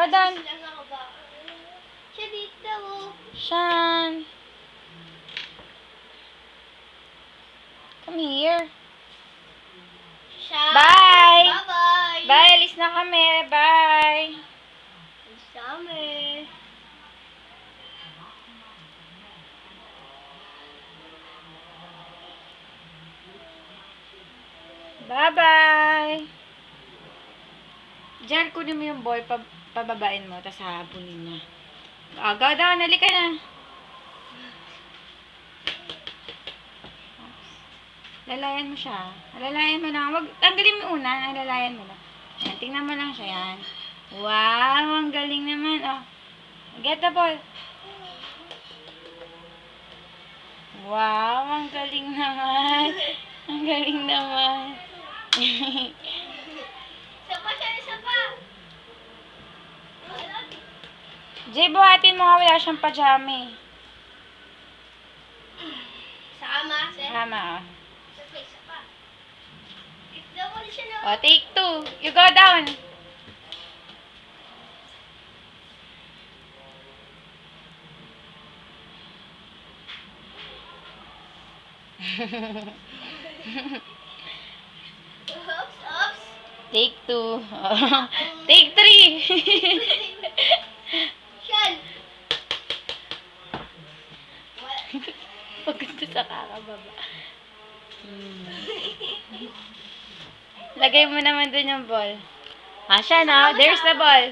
Go down. Siya dito. Shan. Come here. Siya. Bye. Bye-bye. Bye, alis na kami. Bye. Summer. Bye-bye. Diyan, kunin mo yung ball. Pababain mo, tapos hahabulin niya. Go down. Halika na. Lalayan mo siya. Lalayan mo lang. Wag, tanggalin mo una. Lalayan mo lang. Yan, tingnan mo lang siya. Yan. Wow, ang galing naman. Oh. Get the ball. Wow, ang galing naman. Ang galing naman. Isa pa siya, isa pa. Jay, buhatin mo nga. Wala siyang pajama. Sama, sir. Tama. Isa pa. Double siya na. Oh, take 2. You go down. Oops, oops. Take 2. Take 3. Sean. Pagod na sa kakababa. Lagay mo naman dun yung ball. Siya na. There's the ball.